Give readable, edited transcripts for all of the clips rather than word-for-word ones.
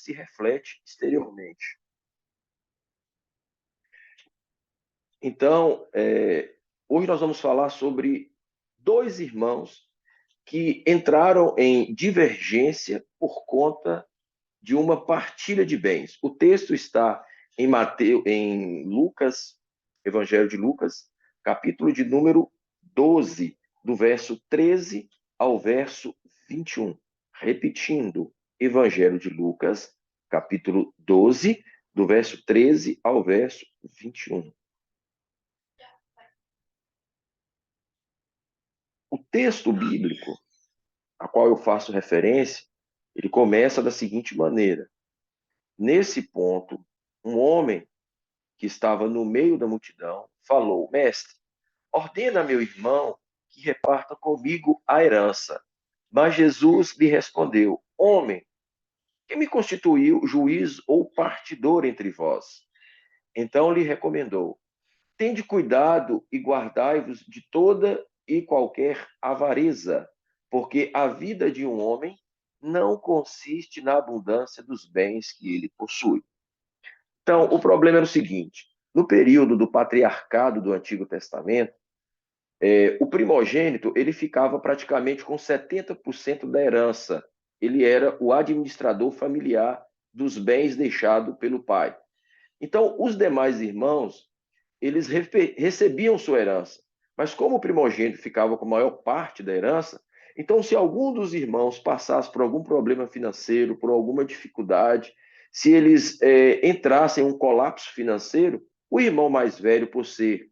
se reflete exteriormente. Então, hoje nós vamos falar sobre dois irmãos que entraram em divergência por conta de uma partilha de bens. O texto está em Lucas, Evangelho de Lucas, capítulo de número 12, do verso 13 ao verso 21. Repetindo, Evangelho de Lucas, capítulo 12, do verso 13 ao verso 21. O texto bíblico a qual eu faço referência, ele começa da seguinte maneira: nesse ponto, um homem que estava no meio da multidão falou: Mestre, ordena a meu irmão que reparta comigo a herança. Mas Jesus lhe respondeu: Homem, quem me constituiu juiz ou partidor entre vós? Então lhe recomendou: Tende cuidado e guardai-vos de toda e qualquer avareza, porque a vida de um homem não consiste na abundância dos bens que ele possui. Então, o problema era o seguinte: no período do patriarcado do Antigo Testamento, o primogênito ele ficava praticamente com 70% da herança. Ele era o administrador familiar dos bens deixados pelo pai. Então, os demais irmãos eles recebiam sua herança. Mas como o primogênito ficava com a maior parte da herança, então se algum dos irmãos passasse por algum problema financeiro, por alguma dificuldade, se eles entrassem em um colapso financeiro, o irmão mais velho, por ser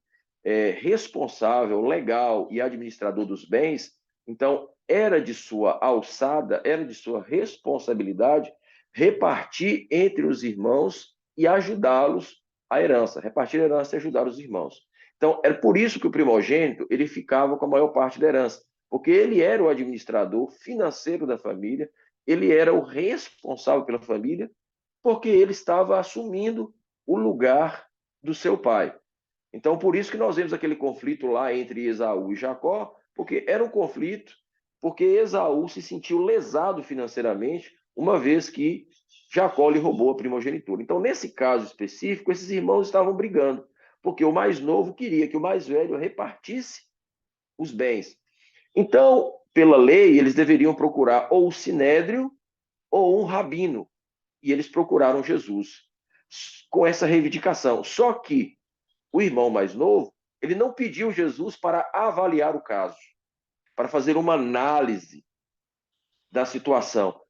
responsável, legal e administrador dos bens, então era de sua alçada, era de sua responsabilidade repartir entre os irmãos e ajudá-los a herança, repartir a herança e ajudar os irmãos. Então, é por isso que o primogênito ele ficava com a maior parte da herança, porque ele era o administrador financeiro da família, ele era o responsável pela família, porque ele estava assumindo o lugar do seu pai. Então, por isso que nós vemos aquele conflito lá entre Esaú e Jacó, porque era um conflito, porque Esaú se sentiu lesado financeiramente, uma vez que Jacó lhe roubou a primogenitura. Então, nesse caso específico, esses irmãos estavam brigando, porque o mais novo queria que o mais velho repartisse os bens. Então, pela lei, eles deveriam procurar ou o sinédrio ou um rabino, e eles procuraram Jesus com essa reivindicação. Só que o irmão mais novo, ele não pediu Jesus para avaliar o caso, para fazer uma análise da situação.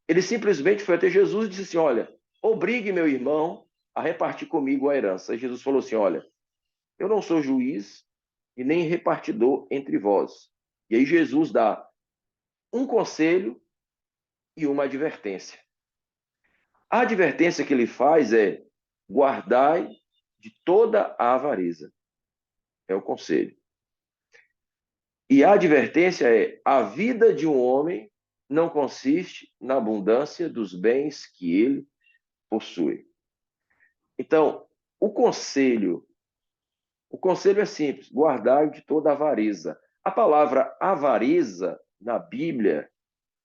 Ele simplesmente foi até Jesus e disse assim: Olha, obrigue meu irmão a repartir comigo a herança. E Jesus falou assim: Olha, eu não sou juiz e nem repartidor entre vós. E aí Jesus dá um conselho e uma advertência. A advertência que ele faz é: guardai de toda a avareza. É o conselho. E a advertência é: a vida de um homem não consiste na abundância dos bens que ele possui. Então, o conselho é simples: guardar de toda avareza. A palavra avareza na Bíblia,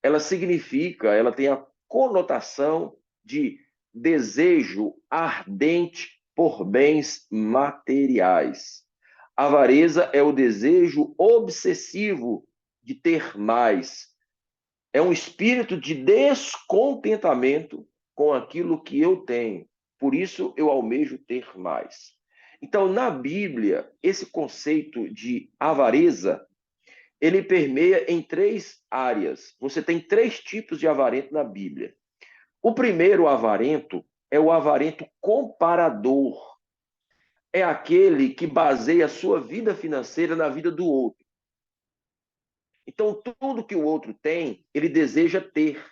ela significa, ela tem a conotação de desejo ardente por bens materiais. A avareza é o desejo obsessivo de ter mais. É um espírito de descontentamento com aquilo que eu tenho. Por isso eu almejo ter mais. Então, na Bíblia, esse conceito de avareza, ele permeia em três áreas. Você tem três tipos de avarento na Bíblia. O primeiro avarento é o avarento comparador. É aquele que baseia a sua vida financeira na vida do outro. Então, tudo que o outro tem, ele deseja ter.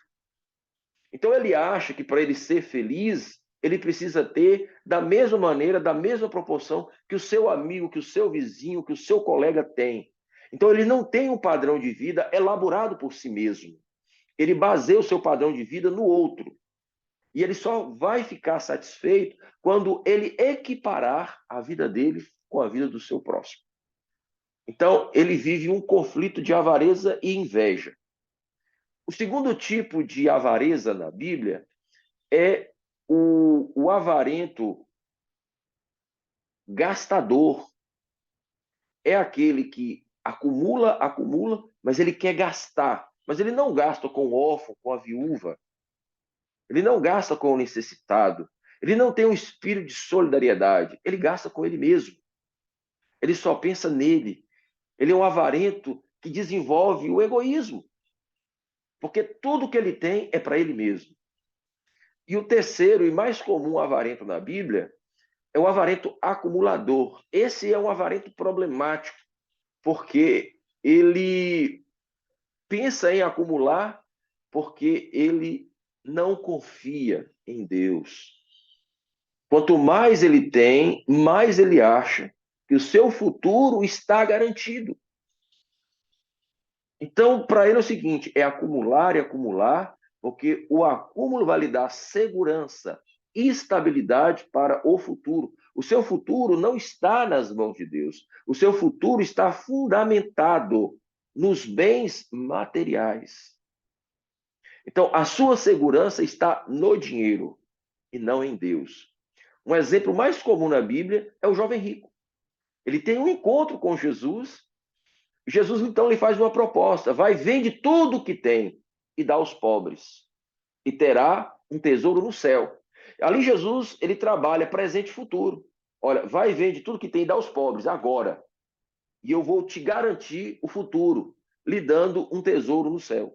Então, ele acha que para ele ser feliz, ele precisa ter da mesma maneira, da mesma proporção que o seu amigo, que o seu vizinho, que o seu colega tem. Então, ele não tem um padrão de vida elaborado por si mesmo. Ele baseia o seu padrão de vida no outro. E ele só vai ficar satisfeito quando ele equiparar a vida dele com a vida do seu próximo. Então, ele vive um conflito de avareza e inveja. O segundo tipo de avareza na Bíblia é o avarento gastador. É aquele que acumula, acumula, mas ele quer gastar. Mas ele não gasta com o órfão, com a viúva. Ele não gasta com o necessitado. Ele não tem um espírito de solidariedade. Ele gasta com ele mesmo. Ele só pensa nele. Ele é um avarento que desenvolve o egoísmo. Porque tudo que ele tem é para ele mesmo. E o terceiro e mais comum avarento na Bíblia é o avarento acumulador. Esse é um avarento problemático, porque ele pensa em acumular porque ele não confia em Deus. Quanto mais ele tem, mais ele acha que o seu futuro está garantido. Então, para ele é o seguinte, é acumular e acumular, porque o acúmulo vai lhe dar segurança e estabilidade para o futuro. O seu futuro não está nas mãos de Deus. O seu futuro está fundamentado nos bens materiais. Então, a sua segurança está no dinheiro e não em Deus. Um exemplo mais comum na Bíblia é o jovem rico. Ele tem um encontro com Jesus. Jesus, então, lhe faz uma proposta. Vai, vende tudo o que tem e dá aos pobres. E terá um tesouro no céu. Ali Jesus, ele trabalha presente e futuro. Olha, vai, vende tudo que tem e dá aos pobres agora. E eu vou te garantir o futuro, lhe dando um tesouro no céu.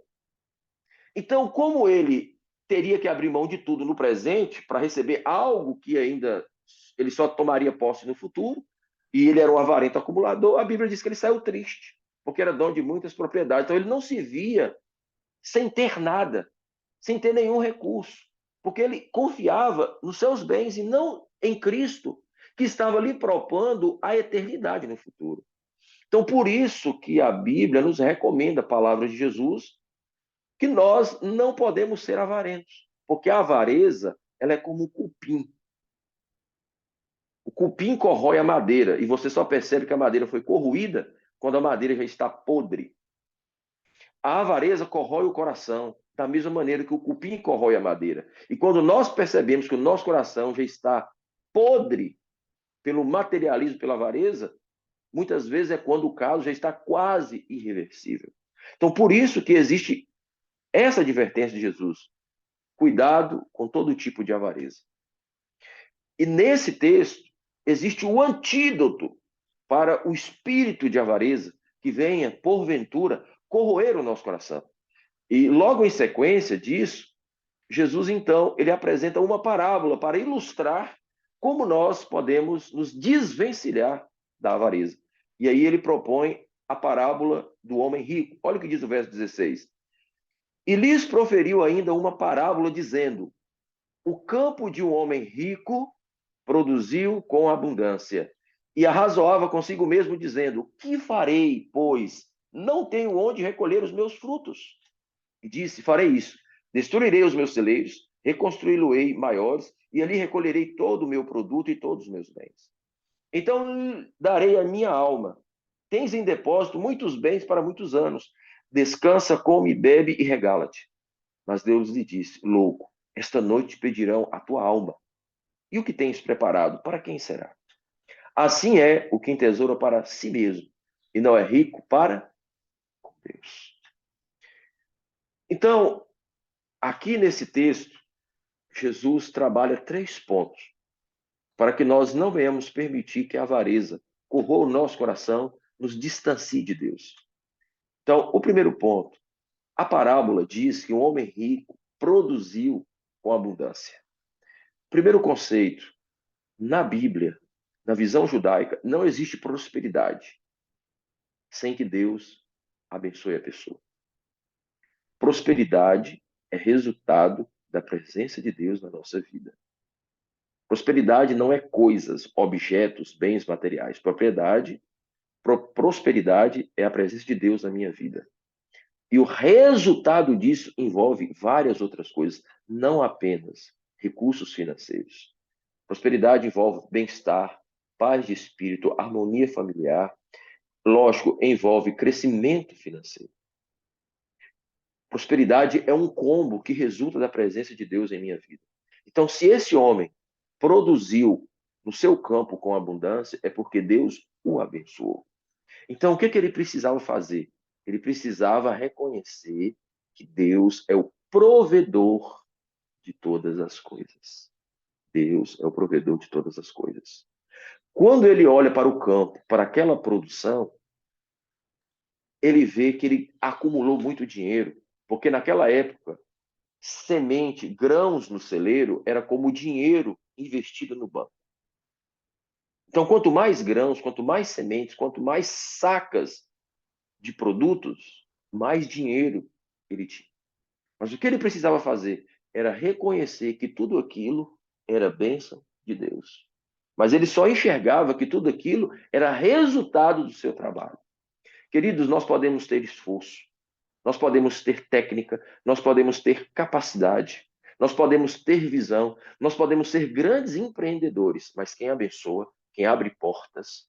Então, como ele teria que abrir mão de tudo no presente para receber algo que ainda ele só tomaria posse no futuro, e ele era um avarento acumulador, a Bíblia diz que ele saiu triste, porque era dono de muitas propriedades. Então, ele não se via sem ter nada, sem ter nenhum recurso, porque ele confiava nos seus bens e não em Cristo, que estava lhe propondo a eternidade no futuro. Então, por isso que a Bíblia nos recomenda a palavra de Jesus, que nós não podemos ser avarentos, porque a avareza, ela é como o cupim. O cupim corrói a madeira e você só percebe que a madeira foi corroída quando a madeira já está podre. A avareza corrói o coração, da mesma maneira que o cupim corrói a madeira. E quando nós percebemos que o nosso coração já está podre pelo materialismo, pela avareza, muitas vezes é quando o caso já está quase irreversível. Então, por isso que existe essa advertência de Jesus. Cuidado com todo tipo de avareza. E nesse texto existe o antídoto para o espírito de avareza que venha, porventura, corroer o nosso coração. E logo em sequência disso, Jesus, então, ele apresenta uma parábola para ilustrar como nós podemos nos desvencilhar da avareza. E aí ele propõe a parábola do homem rico. Olha o que diz o verso 16. E lhes proferiu ainda uma parábola, dizendo: o campo de um homem rico produziu com abundância. E arrazoava consigo mesmo, dizendo: que farei, pois não tenho onde recolher os meus frutos? E disse: farei isso, destruirei os meus celeiros, reconstruí-lo-ei maiores, e ali recolherei todo o meu produto e todos os meus bens. Então darei a minha alma. Tens em depósito muitos bens para muitos anos. Descansa, come, bebe e regala-te. Mas Deus lhe disse: louco, esta noite pedirão a tua alma. E o que tens preparado, para quem será? Assim é o que entesoura para si mesmo, e não é rico para Deus. Então, aqui nesse texto, Jesus trabalha 3 pontos para que nós não venhamos permitir que a avareza corroa o nosso coração, nos distancie de Deus. Então, o primeiro ponto, a parábola diz que um homem rico produziu com abundância. Primeiro conceito, na Bíblia, na visão judaica, não existe prosperidade sem que Deus abençoe a pessoa. Prosperidade é resultado da presença de Deus na nossa vida. Prosperidade não é coisas, objetos, bens materiais. Prosperidade é a presença de Deus na minha vida. E o resultado disso envolve várias outras coisas, não apenas recursos financeiros. Prosperidade envolve bem-estar, paz de espírito, harmonia familiar. Lógico, envolve crescimento financeiro. Prosperidade é um combo que resulta da presença de Deus em minha vida. Então, se esse homem produziu no seu campo com abundância, é porque Deus o abençoou. Então, o que ele precisava fazer? Ele precisava reconhecer que Deus é o provedor de todas as coisas. Deus é o provedor de todas as coisas. Quando ele olha para o campo, para aquela produção, ele vê que ele acumulou muito dinheiro, porque naquela época, semente, grãos no celeiro era como dinheiro investido no banco. Então, quanto mais grãos, quanto mais sementes, quanto mais sacas de produtos, mais dinheiro ele tinha. Mas o que ele precisava fazer era reconhecer que tudo aquilo era bênção de Deus. Mas ele só enxergava que tudo aquilo era resultado do seu trabalho. Queridos, nós podemos ter esforço, nós podemos ter técnica, nós podemos ter capacidade, nós podemos ter visão, nós podemos ser grandes empreendedores, mas quem abençoa, quem abre portas,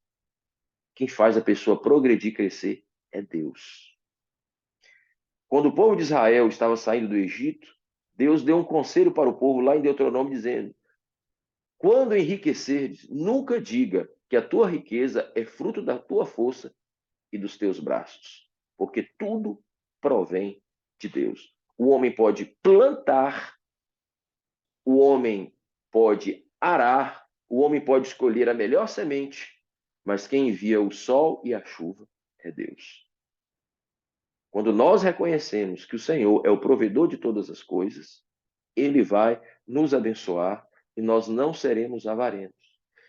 quem faz a pessoa progredir e crescer é Deus. Quando o povo de Israel estava saindo do Egito, Deus deu um conselho para o povo lá em Deuteronômio, dizendo: quando enriqueceres, nunca diga que a tua riqueza é fruto da tua força e dos teus braços, porque tudo provém de Deus. O homem pode plantar, o homem pode arar, o homem pode escolher a melhor semente, mas quem envia o sol e a chuva é Deus. Quando nós reconhecemos que o Senhor é o provedor de todas as coisas, Ele vai nos abençoar e nós não seremos avarentos.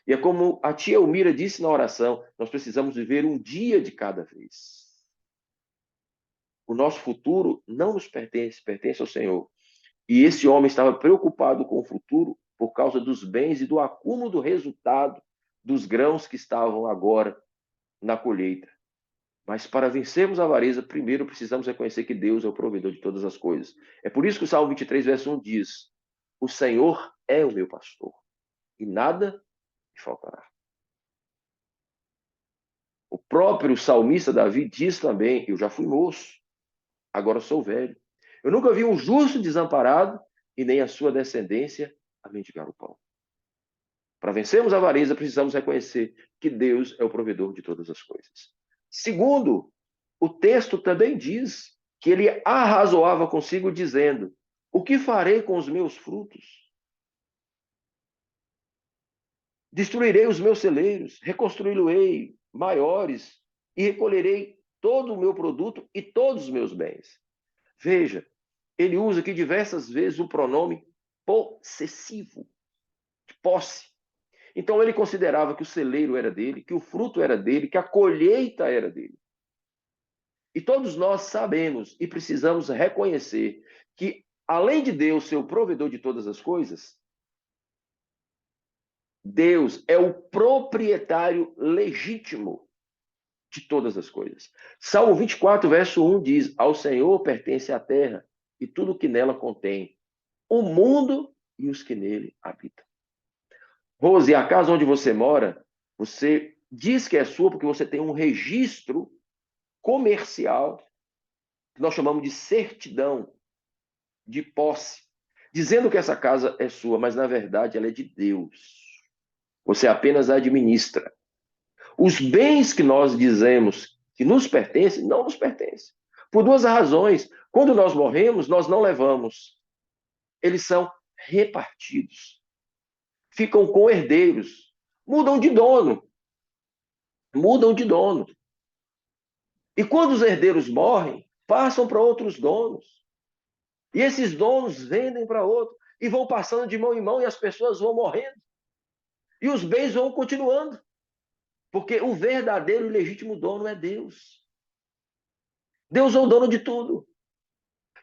E é como a tia Elmira disse na oração, nós precisamos viver um dia de cada vez. O nosso futuro não nos pertence, pertence ao Senhor. E esse homem estava preocupado com o futuro por causa dos bens e do acúmulo do resultado dos grãos que estavam agora na colheita. Mas para vencermos a avareza, primeiro precisamos reconhecer que Deus é o provedor de todas as coisas. É por isso que o Salmo 23, verso 1 diz: o Senhor é o meu pastor, e nada me faltará. O próprio salmista Davi diz também: eu já fui moço, agora sou velho. Eu nunca vi um justo desamparado, e nem a sua descendência a mendigar o pão. Para vencermos a avareza, precisamos reconhecer que Deus é o provedor de todas as coisas. Segundo, o texto também diz que ele arrazoava consigo, dizendo: o que farei com os meus frutos? Destruirei os meus celeiros, reconstruí-los-ei maiores e recolherei todo o meu produto e todos os meus bens. Veja, ele usa aqui diversas vezes o pronome possessivo, de posse. Então ele considerava que o celeiro era dele, que o fruto era dele, que a colheita era dele. E todos nós sabemos e precisamos reconhecer que, além de Deus ser o provedor de todas as coisas, Deus é o proprietário legítimo de todas as coisas. Salmo 24, verso 1 diz: ao Senhor pertence a terra e tudo que nela contém, o mundo e os que nele habitam. Rose, a casa onde você mora, você diz que é sua porque você tem um registro comercial, que nós chamamos de certidão de posse, dizendo que essa casa é sua, mas na verdade ela é de Deus. Você apenas administra. Os bens que nós dizemos que nos pertencem, não nos pertencem. Por duas razões. Quando nós morremos, nós não levamos. Eles são repartidos. Ficam com herdeiros. Mudam de dono. Mudam de dono. E quando os herdeiros morrem, passam para outros donos. E esses donos vendem para outros. E vão passando de mão em mão e as pessoas vão morrendo. E os bens vão continuando. Porque o verdadeiro e legítimo dono é Deus. Deus é o dono de tudo.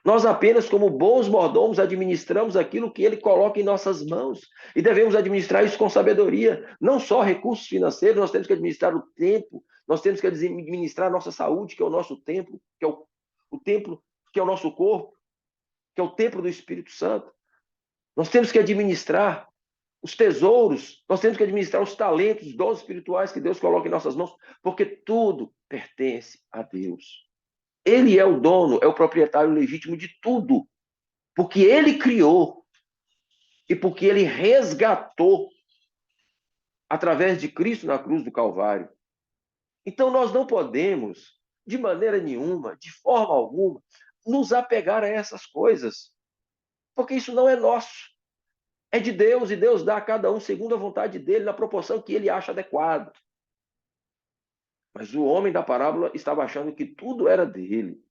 Nós apenas, como bons mordomos, administramos aquilo que ele coloca em nossas mãos. E devemos administrar isso com sabedoria. Não só recursos financeiros, nós temos que administrar o tempo, nós temos que administrar a nossa saúde, que é o nosso templo, que é o templo, que é o nosso corpo, que é o templo do Espírito Santo. Nós temos que administrar os tesouros, nós temos que administrar os talentos, os dons espirituais que Deus coloca em nossas mãos, porque tudo pertence a Deus. Ele é o dono, é o proprietário legítimo de tudo, porque ele criou. e porque ele resgatou através de Cristo na cruz do Calvário. Então nós não podemos, de maneira nenhuma, de forma alguma, nos apegar a essas coisas, porque isso não é nosso. É de Deus, e Deus dá a cada um segundo a vontade dele, na proporção que ele acha adequado. Mas o homem da parábola estava achando que tudo era dele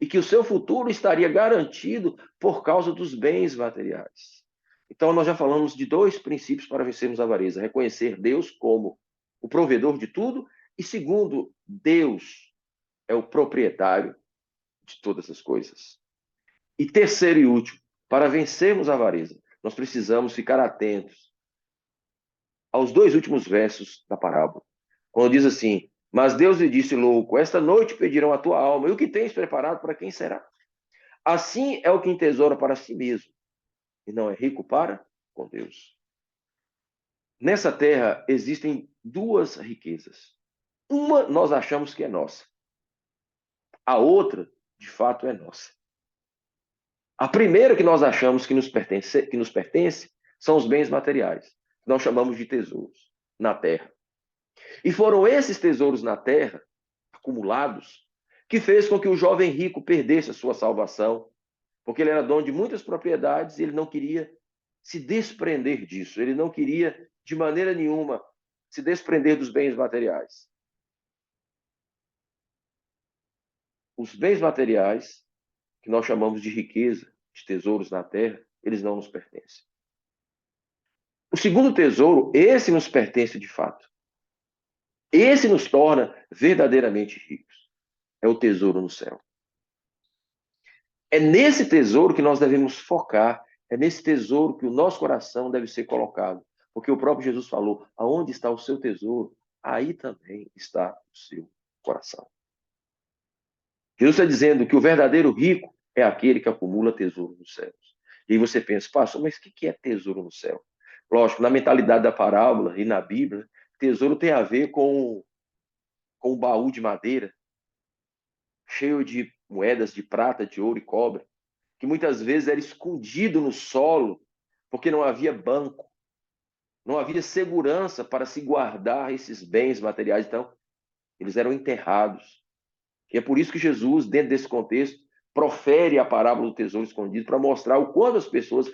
e que o seu futuro estaria garantido por causa dos bens materiais. Então, nós já falamos de dois princípios para vencermos a avareza: reconhecer Deus como o provedor de tudo, e segundo, Deus é o proprietário de todas as coisas. E terceiro e último, para vencermos a avareza, nós precisamos ficar atentos aos dois últimos versos da parábola, quando diz assim: mas Deus lhe disse, louco, esta noite pedirão a tua alma, e o que tens preparado para quem será? Assim é o que entesoura para si mesmo, e não é rico para com Deus. Nessa terra existem duas riquezas. Uma nós achamos que é nossa, a outra, de fato, é nossa. A primeira que nós achamos que nos pertence são os bens materiais, que nós chamamos de tesouros na terra. E foram esses tesouros na terra, acumulados, que fez com que o jovem rico perdesse a sua salvação, porque ele era dono de muitas propriedades e ele não queria se desprender disso, ele não queria, de maneira nenhuma, se desprender dos bens materiais. Os bens materiais, que nós chamamos de riqueza, de tesouros na terra, eles não nos pertencem. O segundo tesouro, esse nos pertence de fato. Esse nos torna verdadeiramente ricos. É o tesouro no céu. É nesse tesouro que nós devemos focar. É nesse tesouro que o nosso coração deve ser colocado. Porque o próprio Jesus falou: aonde está o seu tesouro, aí também está o seu coração. Jesus está dizendo que o verdadeiro rico é aquele que acumula tesouro nos céus. E aí você pensa, pastor, mas o que é tesouro no céu? Lógico, na mentalidade da parábola e na Bíblia, tesouro tem a ver com um baú de madeira, cheio de moedas de prata, de ouro e cobre, que muitas vezes era escondido no solo, porque não havia banco, não havia segurança para se guardar esses bens materiais. Então, eles eram enterrados. E é por isso que Jesus, dentro desse contexto, profere a parábola do tesouro escondido para mostrar o quanto as pessoas,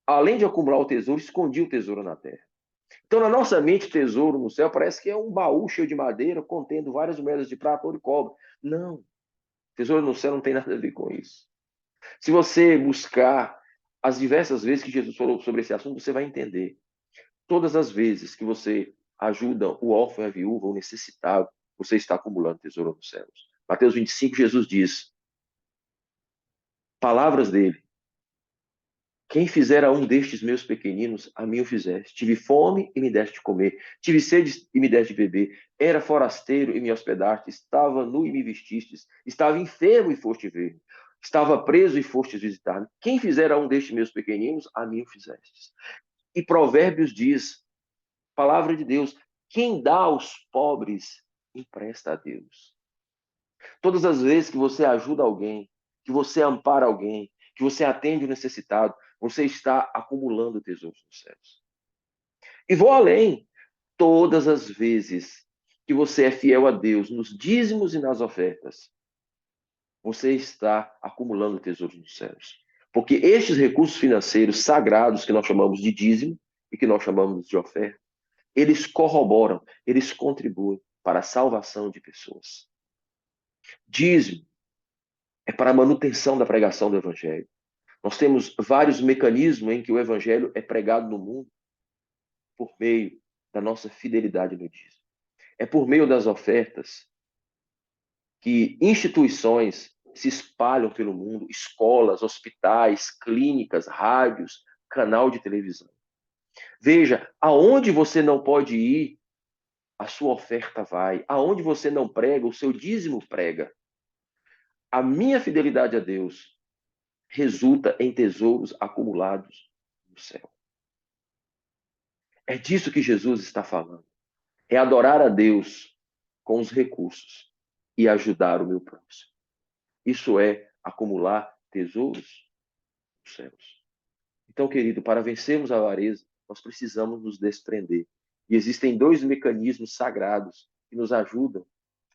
além de acumular o tesouro, escondiam o tesouro na terra. Então, na nossa mente, tesouro no céu parece que é um baú cheio de madeira, contendo várias moedas de prata, ouro e cobre. Não, tesouro no céu não tem nada a ver com isso. Se você buscar as diversas vezes que Jesus falou sobre esse assunto, você vai entender. Todas as vezes que você ajuda o órfão, a viúva, o necessitado, você está acumulando tesouro nos céus. Mateus 25, Jesus diz, palavras dele: quem fizer a um destes meus pequeninos, a mim o fizeste. Tive fome e me deste de comer. Tive sede e me deste de beber. Era forasteiro e me hospedaste. Estava nu e me vestistes. Estava enfermo e foste ver. Estava preso e fostes visitar-me. Quem fizer a um destes meus pequeninos, a mim o fizestes. E Provérbios diz, palavra de Deus: quem dá aos pobres, empresta a Deus. Todas as vezes que você ajuda alguém, que você ampara alguém, que você atende o necessitado, você está acumulando tesouros nos céus. E vou além. Todas as vezes que você é fiel a Deus nos dízimos e nas ofertas, você está acumulando tesouros nos céus. Porque estes recursos financeiros sagrados que nós chamamos de dízimo e que nós chamamos de oferta, eles corroboram, eles contribuem para a salvação de pessoas. Dízimo é para a manutenção da pregação do Evangelho. Nós temos vários mecanismos em que o Evangelho é pregado no mundo por meio da nossa fidelidade no dízimo. É por meio das ofertas que instituições se espalham pelo mundo, escolas, hospitais, clínicas, rádios, canal de televisão. Veja, aonde você não pode ir, a sua oferta vai. Aonde você não prega, o seu dízimo prega. A minha fidelidade a Deus resulta em tesouros acumulados no céu. É disso que Jesus está falando. É adorar a Deus com os recursos e ajudar o meu próximo. Isso é acumular tesouros nos céus. Então, querido, para vencermos a avareza, nós precisamos nos desprender. E existem dois mecanismos sagrados que nos ajudam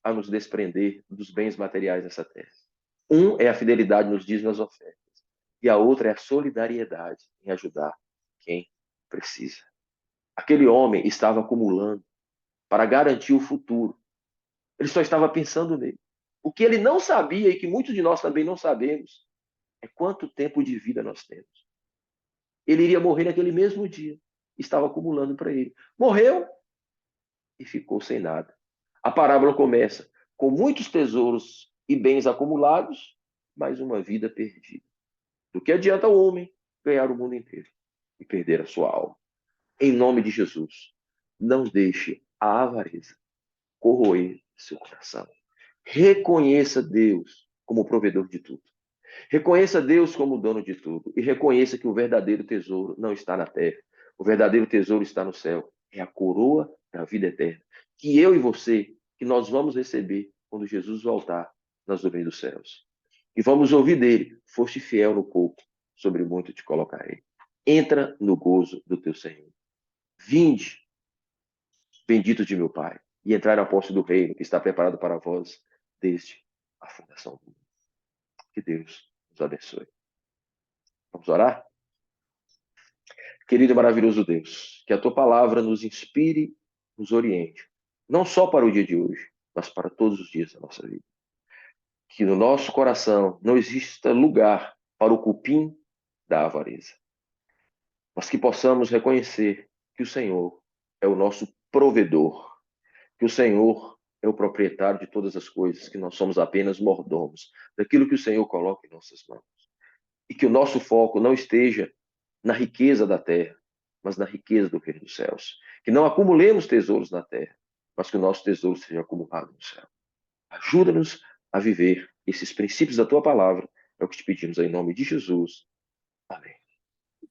a nos desprender dos bens materiais dessa terra. Um é a fidelidade nos dízimos e nas ofertas. E a outra é a solidariedade em ajudar quem precisa. Aquele homem estava acumulando para garantir o futuro. Ele só estava pensando nele. O que ele não sabia, e que muitos de nós também não sabemos, é quanto tempo de vida nós temos. Ele iria morrer naquele mesmo dia. Estava acumulando para ele. Morreu e ficou sem nada. A parábola começa com muitos tesouros e bens acumulados, mas uma vida perdida. Do que adianta o homem ganhar o mundo inteiro e perder a sua alma? Em nome de Jesus, não deixe a avareza corroer seu coração. Reconheça Deus como provedor de tudo. Reconheça Deus como dono de tudo. E reconheça que o verdadeiro tesouro não está na terra. O verdadeiro tesouro está no céu. É a coroa da vida eterna. Que eu e você, que nós vamos receber quando Jesus voltar nas nuvens dos céus. E vamos ouvir dele: foste fiel no pouco, sobre muito te colocarei. Entra no gozo do teu Senhor. Vinde, bendito de meu Pai, e entrar na posse do reino que está preparado para vós desde a fundação do mundo. Que Deus nos abençoe. Vamos orar? Querido e maravilhoso Deus, que a tua palavra nos inspire, nos oriente, não só para o dia de hoje, mas para todos os dias da nossa vida. Que no nosso coração não exista lugar para o cupim da avareza, mas que possamos reconhecer que o Senhor é o nosso provedor, que o Senhor é o proprietário de todas as coisas, que nós somos apenas mordomos daquilo que o Senhor coloca em nossas mãos. E que o nosso foco não esteja na riqueza da terra, mas na riqueza do reino dos céus. Que não acumulemos tesouros na terra, mas que o nosso tesouro seja acumulado no céu. Ajuda-nos a viver esses princípios da tua palavra. É o que te pedimos em nome de Jesus. Amém.